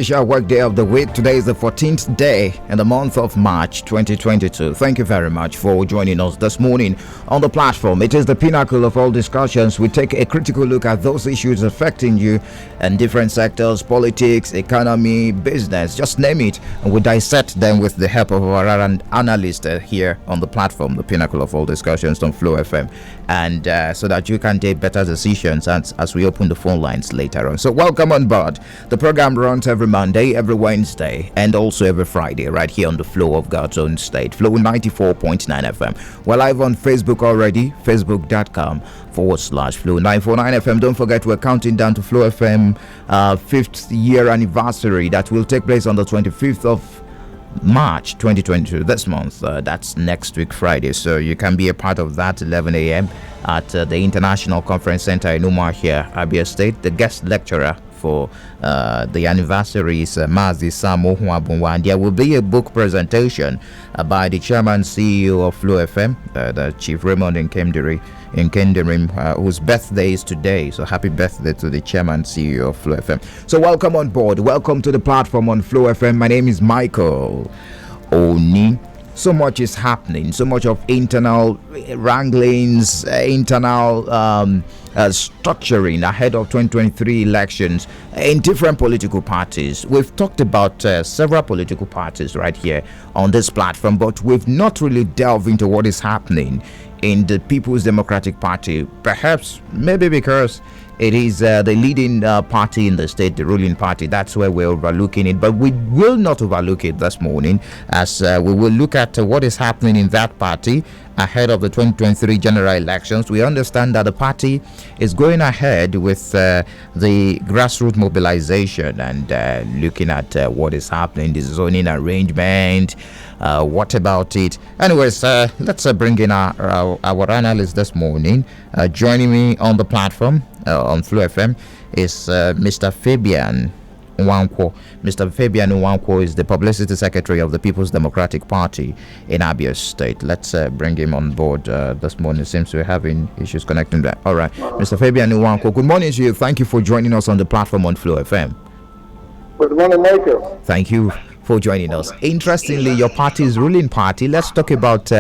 official work day of the week. Today is the 14th day in the month of March 2022. Thank you very much for joining us this morning on the platform. It is the pinnacle of all discussions. We take a critical look at those issues affecting you in different sectors: politics, economy, business, just name it. And we dissect them with the help of our analyst here on the platform, the pinnacle of all discussions on Flow FM. And so that you can take better decisions as we open the phone lines later on. So welcome on board. The program runs every Monday, every Wednesday, and also every Friday right here on the Flow of God's Own State, Flow 94.9 FM. We're live on Facebook already, facebook.com/Flow 949 FM. Don't forget, we're counting down to Flow FM 5th year anniversary that will take place on the 25th of March 2022, this month. That's next week Friday, so you can be a part of that 11 a.m. at the International Conference Center in Umar here, Abia State. The guest lecturer for the anniversary is Mazi Samo Huabunwa, and there will be a book presentation by the chairman CEO of Flow FM, the Chief Raymond in Kenderim, whose birthday is today. So happy birthday to the chairman CEO of Flow FM. So welcome on board. Welcome to the platform on Flow FM. My name is Michael Oni. So much is happening, so much of internal wranglings, internal structuring ahead of 2023 elections in different political parties. We've talked about several political parties right here on this platform, but we've not really delved into what is happening in the People's Democratic Party, perhaps maybe because it is the leading party in the state, the ruling party. That's where we're overlooking it. But we will not overlook it this morning, as we will look at what is happening in that party ahead of the 2023 general elections. We understand that the party is going ahead with the grassroots mobilization and looking at what is happening, the zoning arrangement. What about it? Anyways, let's bring in our analyst this morning. Joining me on the platform on Flow FM is Mr. Fabian Nwankwo. Mr. Fabian Nwankwo is the publicity secretary of the People's Democratic Party in Abia State. Let's bring him on board this morning. Seems we're having issues connecting that. All right, Mr. Fabian Nwankwo, good morning to you. Thank you for joining us on the platform on Flow FM. Good morning, Michael. Thank you for joining us. Interestingly, your party's ruling party. Let's talk about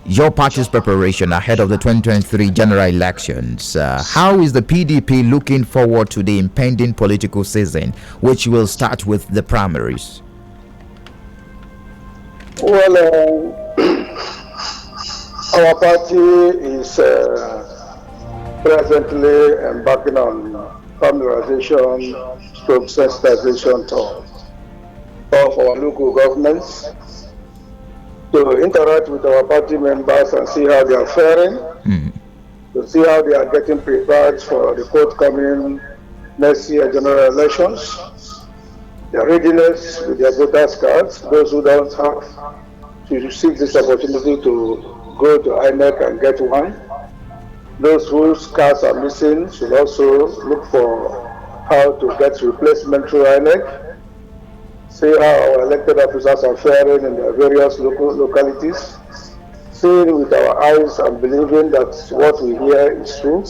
your party's preparation ahead of the 2023 general elections. How is the PDP looking forward to the impending political season, which will start with the primaries? Well, our party is presently embarking on familiarization, stroke sensitization tour of our local governments to interact with our party members and see how they are faring, to see how they are getting prepared for the forthcoming next year general elections, their readiness with their voters' cards, those who don't have to receive this opportunity to go to INEC and get one. Those whose cards are missing should also look for how to get replacement through INEC. See how our elected officers are faring in their various localities, seeing with our eyes and believing that what we hear is true.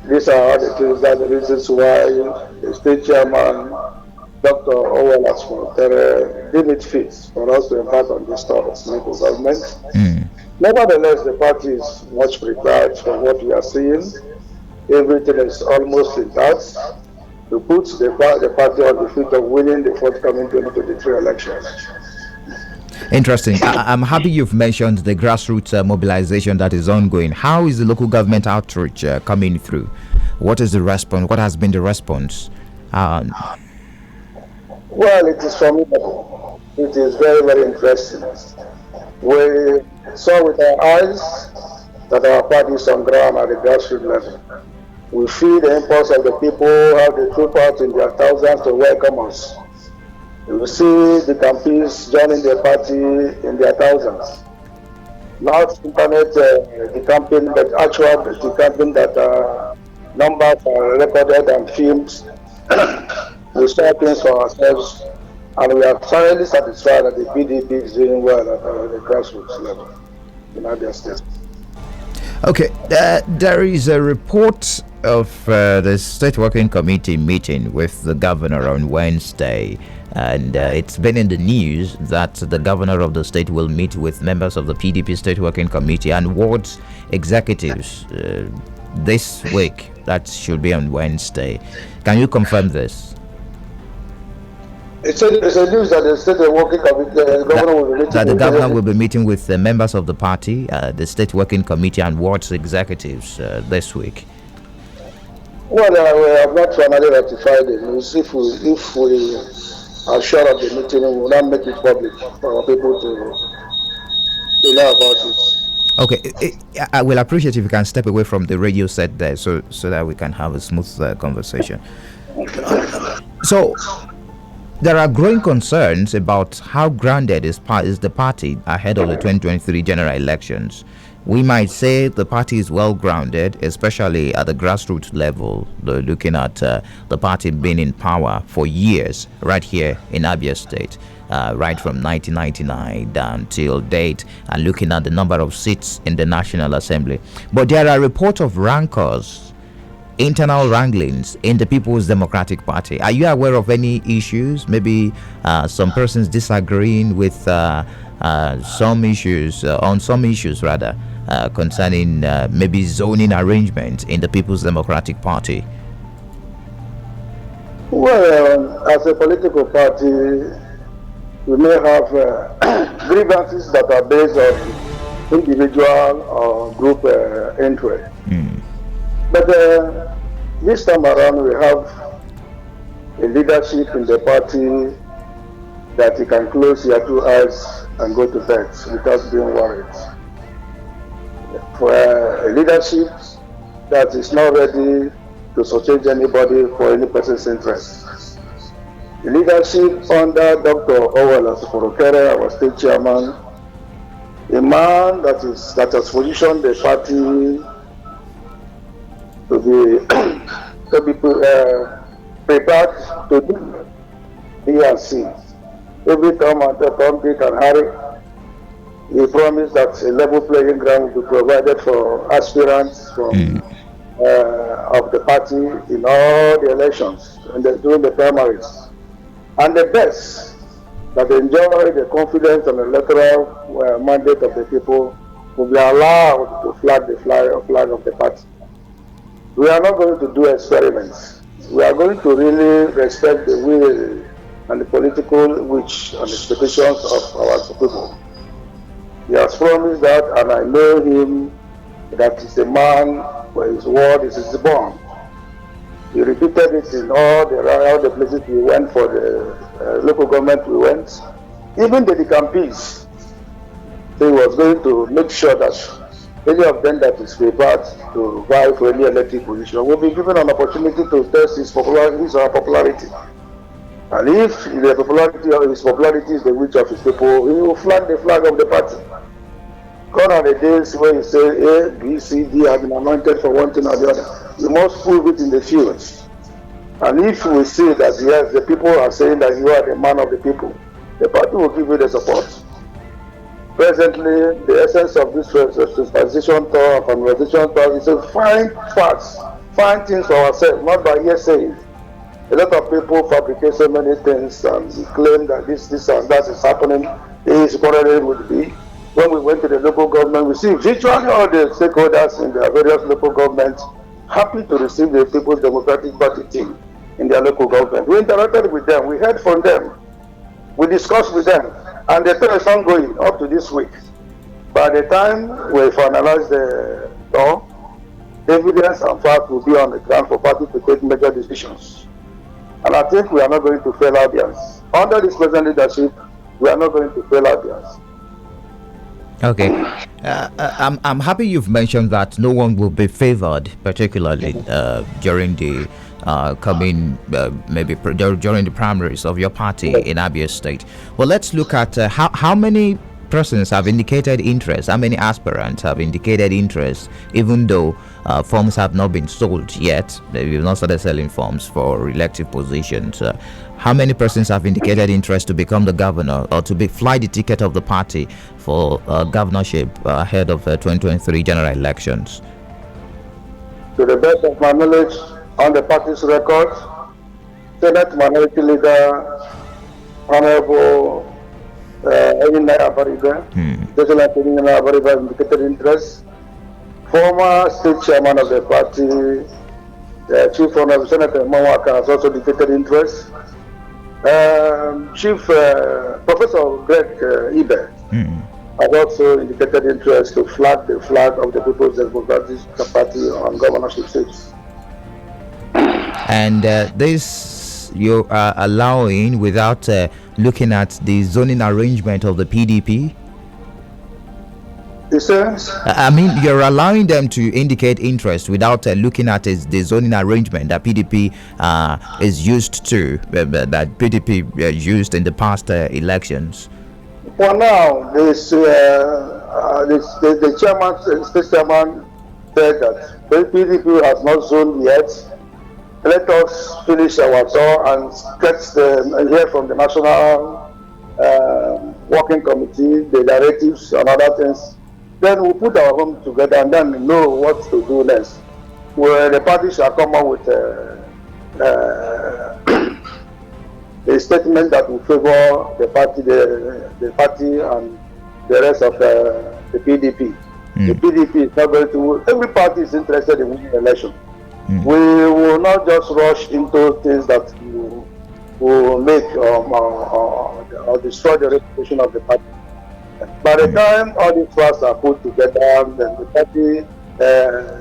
These are the reasons why the state chairman, Dr. Owell Asmontere, deemed it fit for us to embark on this tour of local government. Nevertheless, the party is much prepared for what we are seeing. Everything is almost intact to put the party on the feet of winning the forthcoming 2023 elections. Interesting. I'm happy you've mentioned the grassroots mobilization that is ongoing. How is the local government outreach coming through? What is the response? What has been the response? Well, it is formidable. It is very, very interesting. We saw with our eyes that our party is on ground at the grassroots level. We feel the impulse of the people, how they troop out in their thousands to welcome us. We see the campaigns joining the party in their thousands. Not internet campaign, but actual campaign that numbers are recorded and filmed. We saw things for ourselves, and we are thoroughly satisfied that the PDP is doing well at the grassroots level in Abia State. Okay, there is a report of the State Working Committee meeting with the governor on Wednesday, and it's been in the news that the governor of the state will meet with members of the PDP State Working Committee and ward executives this week. That should be on Wednesday. Can you confirm this? It's a news that the State Working Committee, the governor will be meeting. That the governor will be meeting with the members of the party, the State Working Committee and wards executives this week. Well, we have not finally ratified the news. If we are sure of the meeting, we will not make it public for our people to know about it. Okay, I will appreciate if you can step away from the radio set there, so that we can have a smooth conversation. So, there are growing concerns about how grounded is the party ahead of the 2023 general elections. We might say the party is well grounded, especially at the grassroots level, looking at the party being in power for years right here in Abia State, right from 1999 down till date, and looking at the number of seats in the National Assembly. But there are reports of rancors, internal wranglings in the People's Democratic Party. Are you aware of any issues? Maybe some persons disagreeing with some issues, on some issues rather, concerning maybe zoning arrangements in the People's Democratic Party? Well, as a political party, we may have grievances that are based on individual or group interest. But this time around, we have a leadership in the party that you can close your two eyes and go to bed without being worried. For a leadership that is not ready to subject anybody for any person's interest. The leadership under Dr. Owell Asufurukere, our state chairman, a man that has positioned the party to be prepared to do B and C. Every time Tom, Dick and Harry, he promised that a level playing ground will be provided for aspirants from of the party in all the elections and during the primaries. And the best, that enjoy the confidence and electoral mandate of the people, will be allowed to flag the flag of the party. We are not going to do experiments. We are going to really respect the will and the political wish and expectations of our people. He has promised that, and I know him, that he's a man where his word is his bond. He repeated it in all the places we went for the local government we went. Even the Dicampees, he was going to make sure that any of them that is prepared to vie for any elected position will be given an opportunity to test his popularity. And if the popularity of his popularity is the wish of his people, he will flag the flag of the party. Gone are the days where you say A, B, C, D have been anointed for one thing or the other. You must prove it in the fields. And if we see that yes, the people are saying that you are the man of the people, the party will give you the support. Presently, the essence of this sensitization tour and conversation tour is to find facts, find things for ourselves, not by hearsay. A lot of people fabricate so many things and claim that this and that is happening. This currently would be. When we went to the local government, we see virtually all the stakeholders in the various local governments happy to receive the People's Democratic Party team in their local government. We interacted with them, we heard from them, we discussed with them. And the thing is ongoing up to this week. By the time we finalize the law, evidence and fact will be on the ground for party to take major decisions. And I think we are not going to fail Abians. Under this present leadership, we are not going to fail Abians. Okay. I'm happy you've mentioned that no one will be favored, particularly during the coming maybe during the primaries of your party in Abia State. Well, let's look at how many persons have indicated interest, how many aspirants have indicated interest, even though forms have not been sold yet. We've not started selling forms for elective positions. How many persons have indicated interest to become the governor or to fly the ticket of the party for governorship ahead of 2023 general elections? To the best of my knowledge, on the party's record, Senate Minority Leader Honorable Eminent Abaribe, President Eminent Abaribe indicated interest. Former state chairman of the party, Chief Honorable Senator Mawaka, has also indicated interest. Chief Professor Greg Ibe has also indicated interest to flag the flag of the People's Democratic Party on governorship stage. And this you are allowing without looking at the zoning arrangement of the PDP? He says, I mean, you're allowing them to indicate interest without looking at the zoning arrangement that PDP is used to, that PDP used in the past elections. For now, the chairman, state chairman, said that the PDP has not zoned yet. Let us finish our tour and hear from the National Working Committee, the directives and other things. Then we'll put our home together and then know what to do next. Where the party shall come up with a statement that will favor the party, the party and the rest of the PDP. The PDP is not going to. Every party is interested in winning the election. We will not just rush into things that will make or destroy the reputation of the party. By the time all these facts are put together, then the party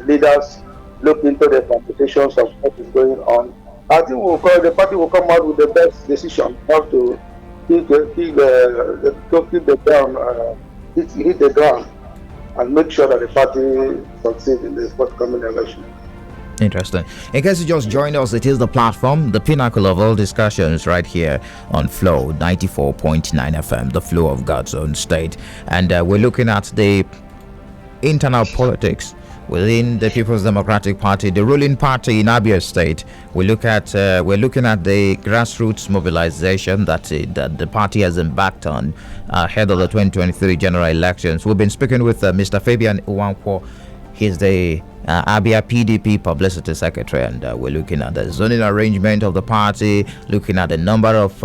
leaders look into the complications of what is going on. I think the party will come out with the best decision, how to hit the ground and make sure that the party succeeds in the forthcoming election. Interesting. In case you just joined us, it is the platform, the pinnacle of all discussions right here on Flow 94.9 FM, the flow of God's own state. And we're looking at the internal politics within the People's Democratic Party, the ruling party in Abia State. We're looking at the grassroots mobilization that the party has embarked on ahead of the 2023 general elections. We've been speaking with Mr. Fabian Uwankwo. He's the Abia PDP publicity secretary, and we're looking at the zoning arrangement of the party, looking at the number of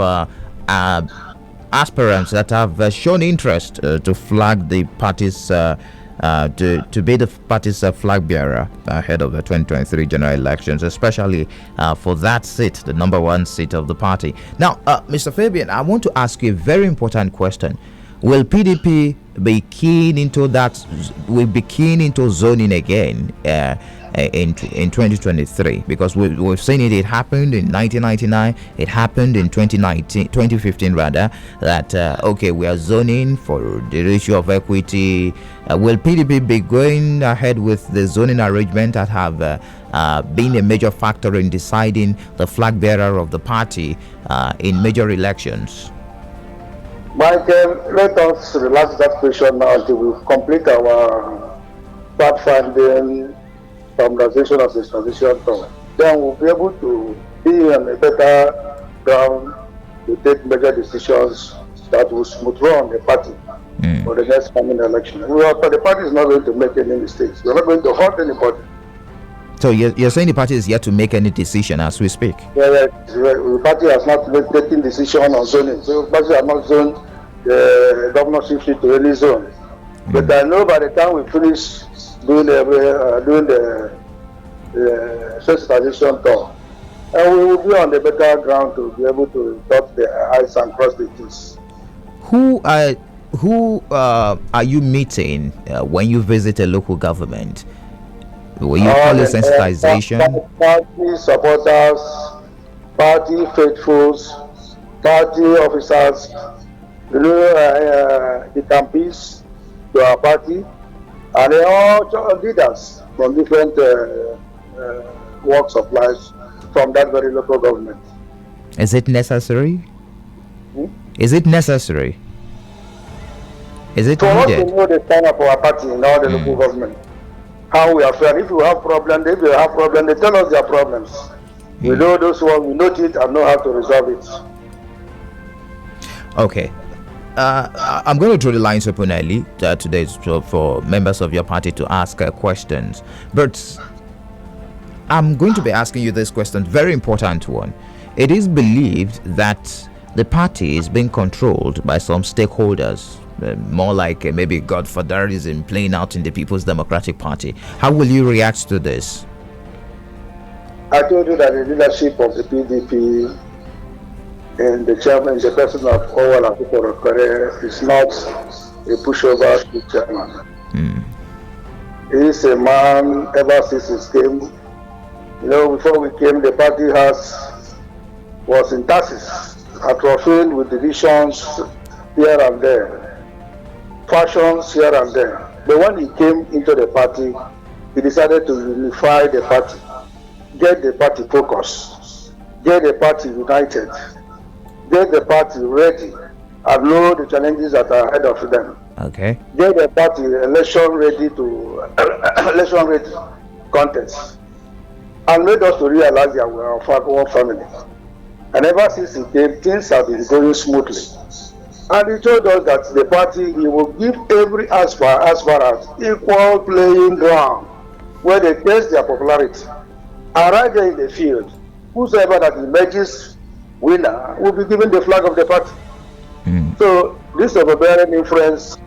aspirants that have shown interest to flag the party's to be the party's flag bearer ahead of the 2023 general elections, especially for that seat, the number one seat of the party. Now, Mr. Fabian, I want to ask you a very important question. Will PDP be keen into that? Will be keen into zoning again in 2023? Because we've seen it. It happened in 1999. It happened in 2015 rather. That okay, we are zoning for the issue of equity. Will PDP be going ahead with the zoning arrangement that have been a major factor in deciding the flag bearer of the party in major elections? Michael, let us relax that question now until we complete our fact-finding formalization of the transition tour. Then we'll be able to be on a better ground to take major decisions that will smooth run the party for the next coming election. The party is not going to make any mistakes. We're not going to hurt anybody. So you're saying the party is yet to make any decision as we speak? Yeah, the party has not taken decision on zoning. So the party has not zoned the governorship seat to any zone. But I know by the time we finish doing the sensitization tour, and we will be on the better ground to be able to dot the I's and cross the T's. Who are you meeting when you visit a local government? Will you call it sensitization? Party supporters, party faithfuls, party officers, the campees to our party, and they all leaders from different walks of life from that very local government. Is it necessary? Is it necessary? Is it for needed? us to know the stand of our party in all the local government, how we are faring. If we have problems, they tell us their problems. We know those ones, we note it and know how to resolve it. Okay. I'm going to throw the lines open early today for members of your party to ask questions. But I'm going to be asking you this question, very important one. It is believed that the party is being controlled by some stakeholders, more like maybe godfatherism playing out in the People's Democratic Party. How will you react to this? I told you that the leadership of the PDP and the chairman, the person of Owal Akufo-Addo is not a pushover to chairman. He is a man ever since he came. Before we came, the party was in taxes, atrophied with divisions here and there, factions here and there. But when he came into the party, he decided to unify the party, get the party focused, get the party united, get the party ready, and know the challenges that are ahead of them. Okay. Get the party election ready contest, and made us to realize that we are one family. And ever since he came, things have been going smoothly. And he told us that the party, he will give every aspirant equal playing ground where they test their popularity. And right there in the field, whosoever that emerges winner will be given the flag of the party. So this overbearing influence,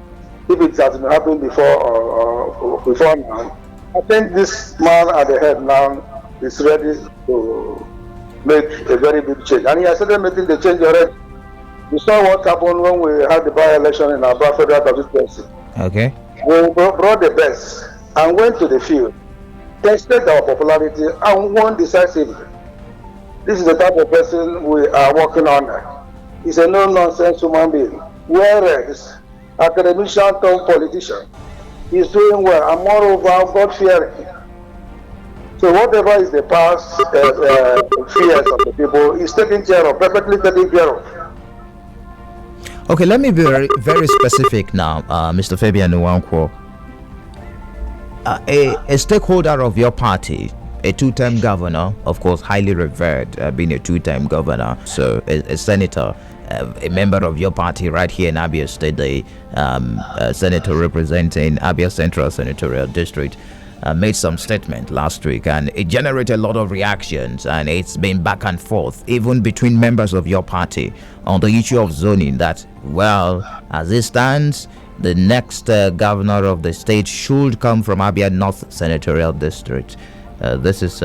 if it has been happening before now, I think this man at the head now is ready to make a very big change. And he has started making the change already. You saw what happened when we had the by-election in Abia federal constituency. Okay. We brought the best and went to the field, tested our popularity, and won decisively. This is the type of person we are working under. He's a no-nonsense human being. Whereas academician turned politician, he's doing well, and moreover, God-fearing. So whatever is the past fears of the people is taken care of, perfectly taken care of. Okay, let me be very, very specific now, Mr. Fabian Nwankwo. A stakeholder of your party, a two-term governor, of course, highly revered, being a two-term governor, so a senator, a member of your party right here in Abia State, the senator representing Abia Central Senatorial District, made some statement last week, and it generated a lot of reactions, and it's been back and forth even between members of your party on the issue of zoning, that, well, as it stands, the next governor of the state should come from Abia North Senatorial District. This is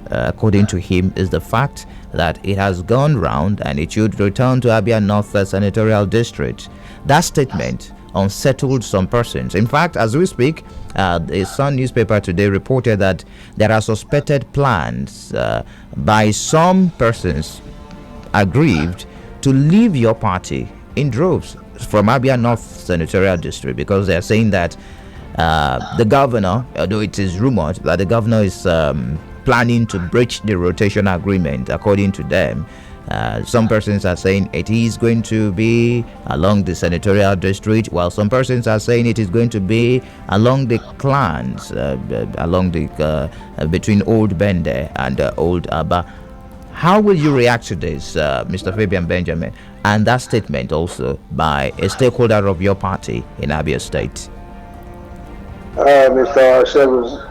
according to him, is the fact that it has gone round and it should return to Abia North Senatorial District. That statement unsettled some persons. In fact, as we speak, the Sun newspaper today reported that there are suspected plans by some persons aggrieved to leave your party in droves from Abia North Senatorial District, because they're saying that the governor, although it is rumored that the governor is planning to breach the rotation agreement, according to them. Some persons are saying it is going to be along the senatorial district, while some persons are saying it is going to be along the clans, along the between Old Bende and Old Abba. How will you react to this, Mr. Fabian Benjamin, and that statement also by a stakeholder of your party in Abia State? Mr. Shegun,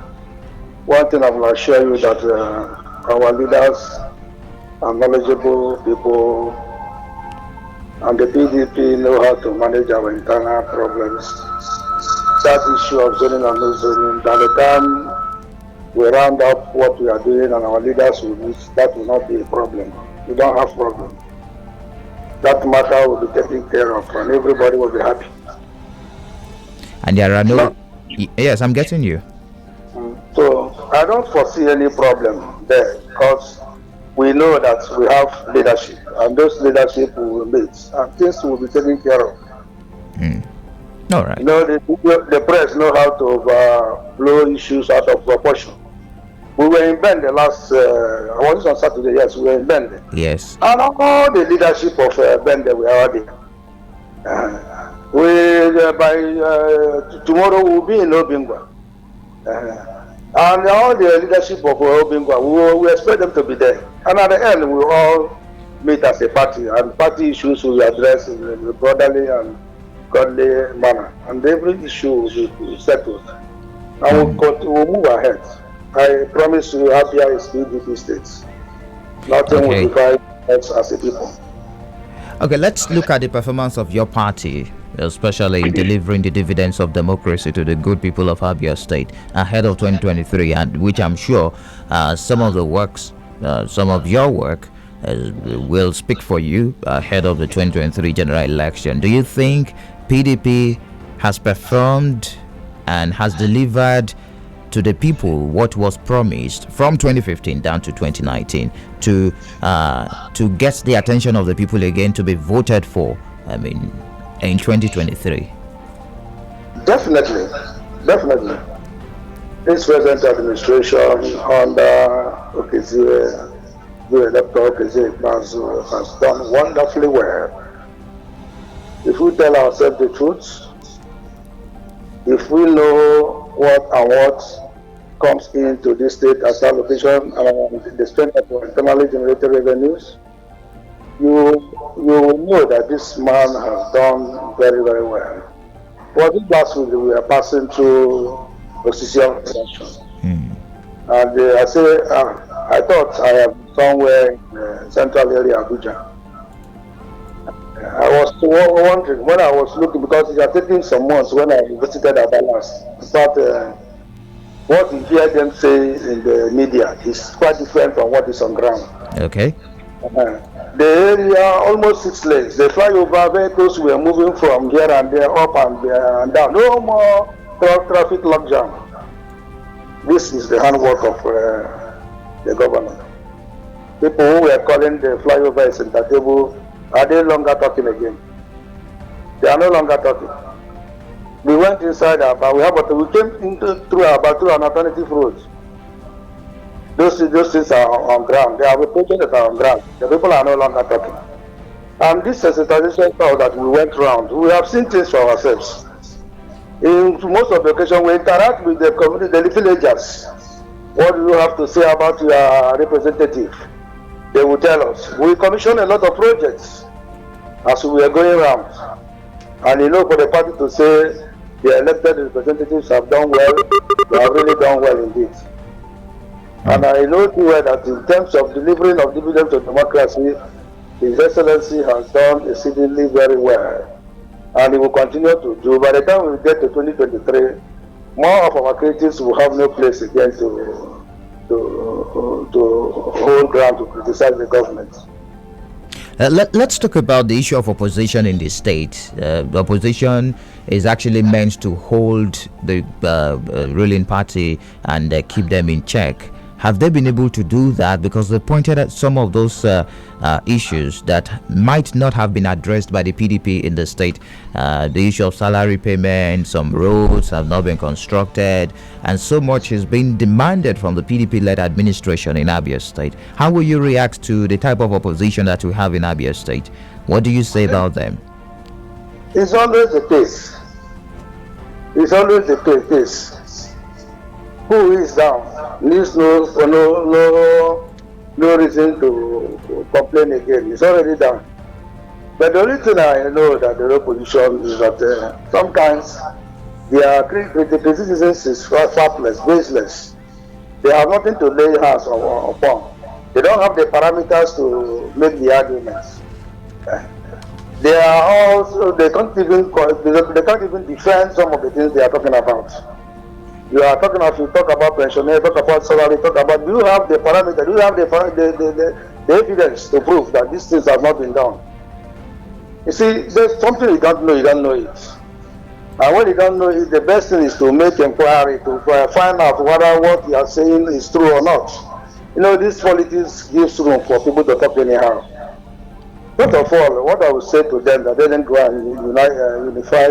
one thing I will assure you that our leaders are knowledgeable people, and the PDP know how to manage our internal problems. That issue of zoning and no zoning, by the time we round up what we are doing and our leaders will meet, that will not be a problem. We don't have problem. That matter will be taken care of and everybody will be happy. And there are no... Yes, I'm getting you. So I don't foresee any problem there, because we know that we have leadership, and those leadership will meet, and things will be taken care of. All right. The press know how to blow issues out of proportion. We were in Bend the last, I was on Saturday, yes, we were in Bend. Yes. And all the leadership of Bend, we are there. By tomorrow we'll be in Obingwa. And all the leadership of Obingwa, we expect them to be there. And at the end, we will all meet as a party, and party issues will be addressed in a brotherly and godly manner. And every issue will be settled. And we'll move ahead. I promise you, Abia is PDP state. Nothing will Okay. divide us as a people. Okay, let's look at the performance of your party, especially in delivering the dividends of democracy to the good people of Abia State ahead of 2023, and which I'm sure some of the works, some of your work, will speak for you ahead of the 2023 general election. Do you think PDP has performed and has delivered to the people what was promised from 2015 down to 2019 to get the attention of the people again to be voted for, I mean, in 2023? Definitely, definitely. This present administration under Okezie, the elector Okezie Plazo, has done wonderfully well. If we tell ourselves the truth, if we know what comes into this state as allocation and the strength of our internally generated revenues, you will know that this man has done very, very well. For this last week, we are passing through position session. And I say, I thought I am somewhere in the central area of Abuja. I was wondering when I was looking, because it had taken some months when I visited Abia last. But what you hear them say in the media is quite different from what is on ground. Okay. The area, almost 6 lanes. The flyover vehicles were moving from here and there, up and down. No more traffic logjam. This is the handwork of the government. People who were calling the flyover a center table, are they longer talking again? They are no longer talking. We went inside Abba, we came through Abba through an alternative road. Those things are on ground. There are projects that are on ground. The people are no longer talking. And this sensitization tour that we went around, we have seen things for ourselves. In most of the occasions, we interact with the community, the villagers. What do you have to say about your representative? They will tell us. We commissioned a lot of projects as we were going around. And for the party to say the elected representatives have done well, they have really done well indeed. And I know too well that in terms of delivering of dividends to democracy, His Excellency has done exceedingly very well. And he will continue to do. By the time we get to 2023, more of our creatives will have no place again to hold ground to criticize the government. Let's talk about the issue of opposition in the state. The opposition is actually meant to hold the ruling party and keep them in check. Have they been able to do that? Because they pointed at some of those issues that might not have been addressed by the PDP in the state. The issue of salary payment, some roads have not been constructed, and so much is being demanded from the PDP-led administration in Abia State. How will you react to the type of opposition that we have in Abia State? What do you say about them? It's always the case. It's always the case. Who is down needs no reason to complain again. It's already down. But the only thing I know that the opposition is that sometimes their criticism is faultless, baseless. They have nothing to lay hands upon. They don't have the parameters to make the arguments. They are also they can't even defend some of the things they are talking about. You are talking about, you talk about pensioners, talk about salary, talk about, do you have the parameter, do you have the evidence to prove that these things have not been done? You see, there's something you don't know it. And when you don't know it, the best thing is to make inquiry, to find out whether what you are saying is true or not. This politics gives room for people to talk anyhow. First of all, what I would say to them, that they didn't go and unify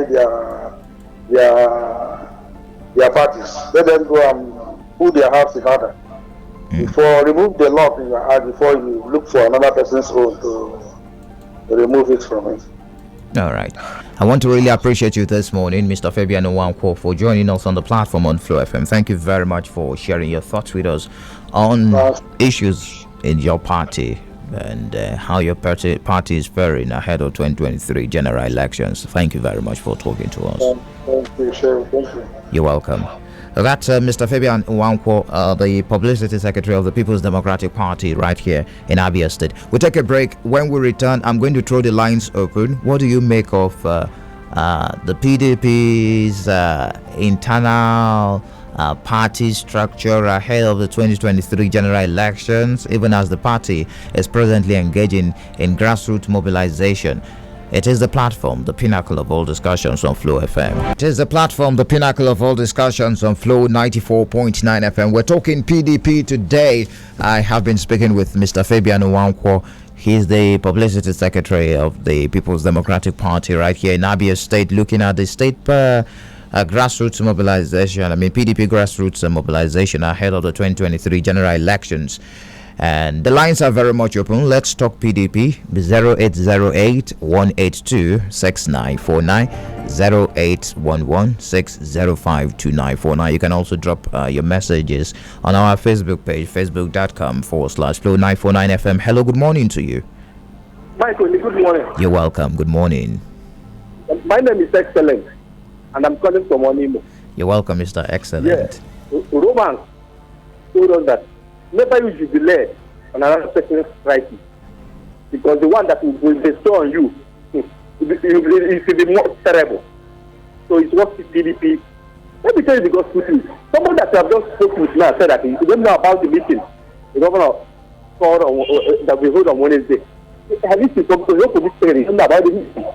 their parties. Let them go and put their hearts in order. Before remove the lock in your heart before you look for another person's own to remove it from it. All right. I want to really appreciate you this morning, Mr. Fabian Nwankwo, for joining us on the platform on Flow FM. Thank you very much for sharing your thoughts with us on issues in your party and how your party is faring ahead of 2023 general elections. Thank you very much for talking to us. Thank you, Sherry. Thank you. You're welcome. That's Mr. Fabian Nwankwo, the publicity secretary of the People's Democratic Party right here in Abia State. We'll take a break. When we return, I'm going to throw the lines open. What do you make of the PDP's internal party structure ahead of the 2023 general elections, even as the party is presently engaging in grassroots mobilization? It is the platform, the pinnacle of all discussions on Flow FM. It is the platform, the pinnacle of all discussions on Flow 94.9 FM. We're talking PDP today. I have been speaking with Mr. Fabian Nwankwo. He's the publicity secretary of the People's Democratic Party right here in Abia State, looking at the state grassroots mobilization. PDP grassroots mobilization ahead of the 2023 general elections. And the lines are very much open. Let's talk PDP. 0808-182-6949, 0811-605-2949. You can also drop your messages on our Facebook page, facebook.com/Flow949FM. Hello, good morning to you. Michael, good morning. You're welcome. Good morning. My name is Excellent, and I'm calling from Onimo. You're welcome, Mr. Excellent. Yeah. Roman told us that never you should be led on another person's crisis, because the one that will bestow on you it will be more terrible. So it's what PDP. Let me tell you the gospel truth. Someone that I have just spoken with now said that he didn't know about the meeting the governor called that we hold on Wednesday. At least he told the police he didn't know about the meeting.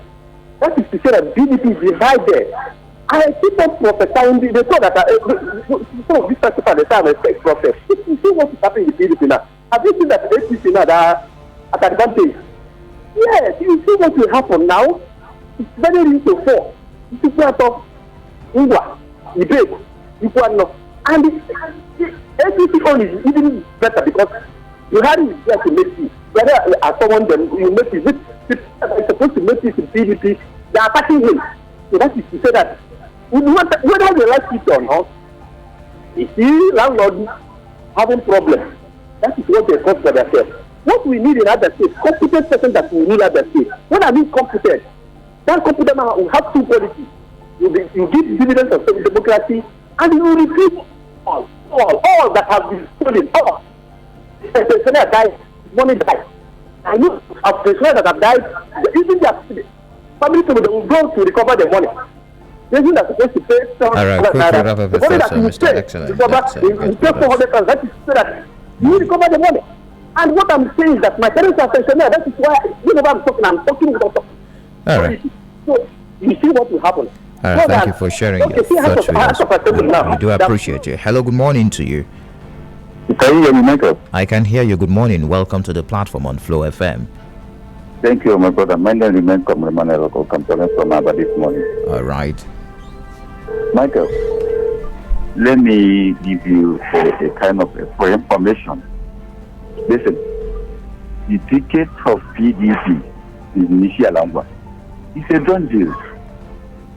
That is to say that PDP is divided. I keep on prophesying. They thought that some of these people at the time expect prophet. You see what is happening in PDP now. Have you seen that APC now that at advantage? Yes, you see what will happen now. It's very easy to fall. It's part of Ngwa, debate, equal, and the APC one is even better because you had it there to make it. Whether as someone then you make it, it's supposed to make it in PDP. They are attacking him. So that is to say that whether they like it or not, you see landlord having problems. That is what they cause for themselves. What we need in other states, competent person that we need other states. When I mean competent, that competent man will have two policies. You give dividends of democracy, and you will repeat all that have been stolen. All. If a pensioner dies, money dies. I know a pensioner that have died, even their family will go to recover the money. They are supposed to pay all right, quickly wrap up with this, Mr. Excellent. That is so that you recover the money. And what I'm saying is that my parents are pensioners. That is why whenever I'm talking about. All right. So you see what will happen. All right, thank you for sharing your thoughts with us. We do appreciate you. Hello, good morning to you. Can you hear me, Michael? I can hear you. Good morning. Welcome to the platform on Flow FM. Thank you, my brother. My name remains Comrade from Abba this morning. All right. Michael, let me give you a kind of for information. Listen, the ticket of PDP is Nishi Alangwa. It's a done deal.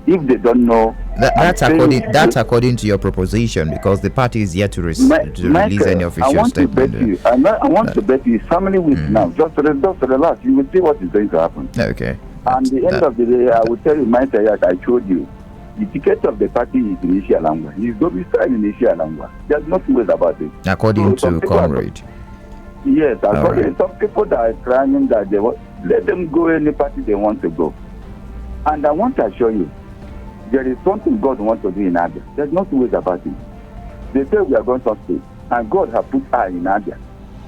If they don't know, that's according to your proposition, because the party is yet to release any official statement. I want to bet you, family week now. Just relax. You will see what is going to happen. Okay. And the end of the day, I will tell you, Michael, like I told you, the ticket of the party is Nishi Alangwa. He's going to be signing Nishi Alangwa. There's nothing weird about it. According to Comrade. Yes, according right. Some people that are crying that they want, let them go any party they want to go. And I want to assure you, there is something God wants to do in Abia. There's no two ways about it. They say we are going to stay, and God has put her in Abia.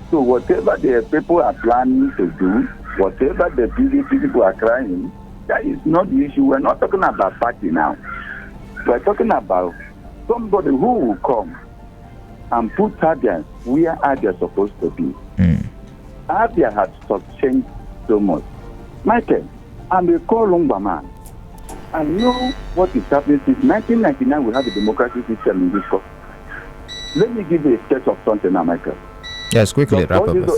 So whatever the people are planning to do, whatever the PDP people are crying, that is not the issue. We're not talking about party now. We're talking about somebody who will come and put Abia where Abia is supposed to be. Abia has changed so much. Michael, I'm a Kolumba man. I know what is happening since 1999. We have a democratic system in this country. Let me give you a sketch of something now, Michael. Yes, quickly wrap up with us.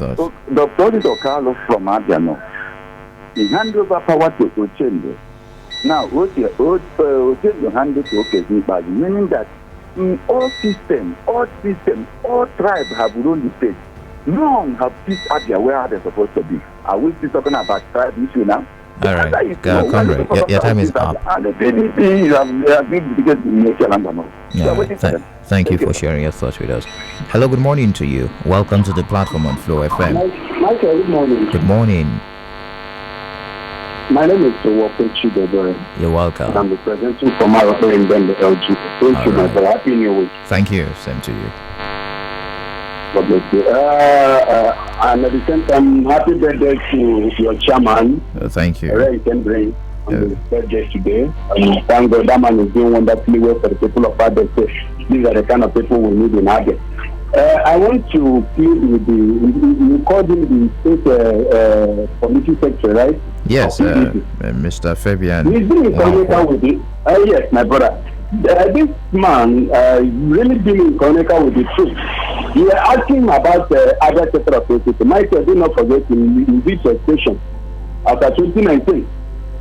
Dr. Carlos from Abia now, he handed over power to Ochendo. Now, Ochendo handed to Okezibaji, meaning that in all systems, all tribes have ruled the state. None have picked Abia where they're supposed to be. Are we still talking about tribe issue now? All The right, answer is no. We are looking comrade, for your time is something up. and the PDP, they are big biggest in nature and all. We are waiting for them. Thank you for sharing your thoughts with us. Hello, good morning to you. Welcome to the platform on Flow FM. Michael, good morning. Good morning. My name is Wopo Chidebere. You're welcome. And I'm representing from Morocco in Bend, LG. Thank you, my brother. Happy New Week. Thank you. Same to you. God bless you. And at the same time, happy birthday to your chairman. Thank you. Ray Kendray on his birthday today. And thank God that man is doing wonderfully well for the people of Abia. These are the kind of people we need in Abia. I want to plead with you called him the state committee secretary, right? Yes, Mr. Fabian. He's been in Connecticut with it. Yes, my brother. This man really been in Connecticut with the truth. You were asking about other sector of politics. Michael, do not forget in this station after 2019.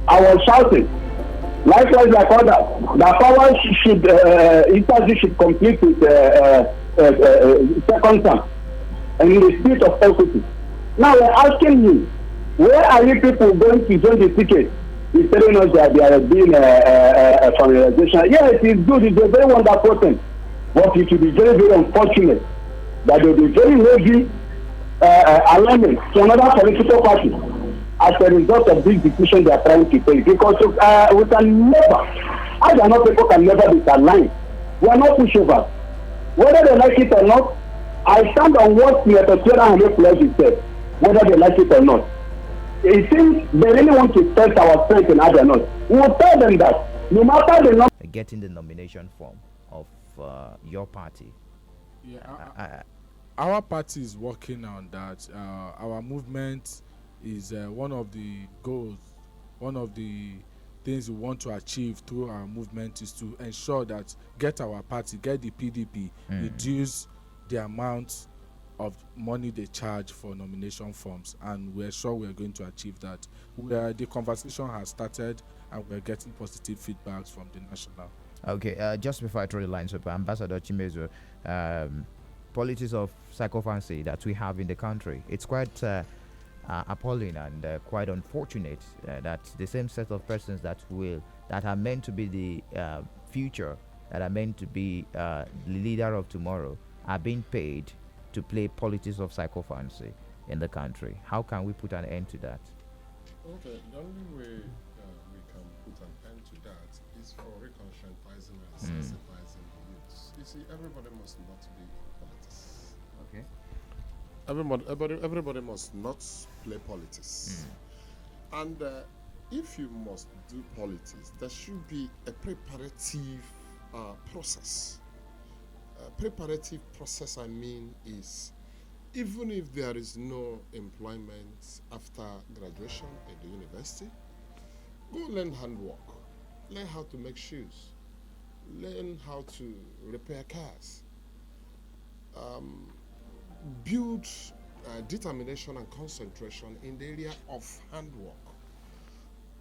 I was shouting. Likewise, like others, the power should, Italy should complete with second term and in the spirit of equity. Now we're asking him, where are you people going to join the ticket? He's telling us that they are doing a formalization. Yes, it's good, it's a very wonderful thing. But it will be very, very unfortunate that there will be very heavy alignment to another political party as a result of this decision they are trying to take. Because we can never, I don't know, people can never be aligned. We are not pushovers. Whether they like it or not, I stand on what Mr. Hamid said, whether they like it or not. It seems they really want to test our strength in Abia North. We will tell them that no matter the number. Getting the nomination form of your party. Yeah, our party is working on that. Our movement is one of the goals, one of the things we want to achieve through our movement is to ensure that get our party, get the PDP, reduce the amount of money they charge for nomination forms, and we're sure we're going to achieve that. The conversation has started and we're getting positive feedbacks from the national. Okay, just before I throw the lines up, Ambassador Chimezo, politics of psychophancy that we have in the country, it's quite appalling and quite unfortunate that the same set of persons that are meant to be the future, that are meant to be the leader of tomorrow, are being paid to play politics of psychophancy in the country. How can we put an end to that? Okay, the only way we can put an end to that is for reconscientizing and sensitizing the youths. You see, everybody must not be politics. Okay. Everybody must not play politics. And if you must do politics, there should be a preparative process. Preparative process, I mean, is even if there is no employment after graduation at the university, go learn handwork, learn how to make shoes, learn how to repair cars, build determination and concentration in the area of handwork.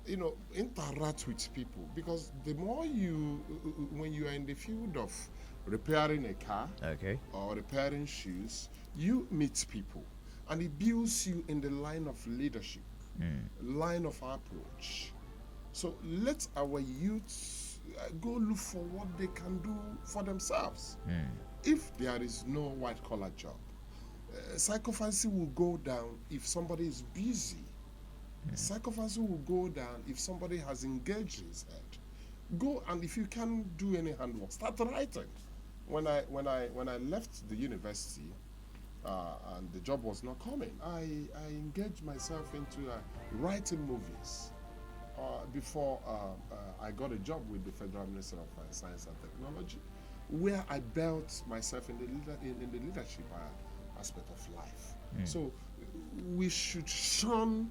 You know, interact with people, because the more when you are in the field of repairing a car or repairing shoes, you meet people and it builds you in the line of leadership, line of approach. So let our youths go look for what they can do for themselves. If there is no white collar job, psychophancy will go down if somebody is busy. Psychophancy will go down if somebody has engaged his head. Go, and if you can't do any handwork, start writing. When I left the university and the job was not coming, I engaged myself into writing movies before I got a job with the Federal Ministry of Science and Technology, where I built myself in the leadership aspect of life. So we should shun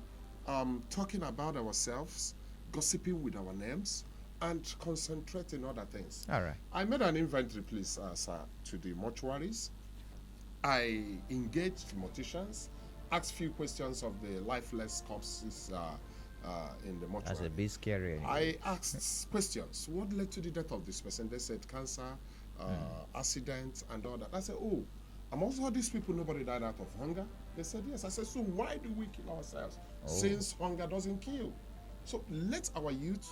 talking about ourselves, gossiping with our names, and concentrate in other things. All right. I made an inventory, please, sir, to the mortuaries. I engaged morticians, asked few questions of the lifeless corpses in the mortuary. That's a bit scary. I asked questions. What led to the death of this person? They said cancer, accident, and all that. I said, oh, amongst all these people, nobody died out of hunger? They said, yes. I said, so why do we kill ourselves? Since hunger doesn't kill. So let our youth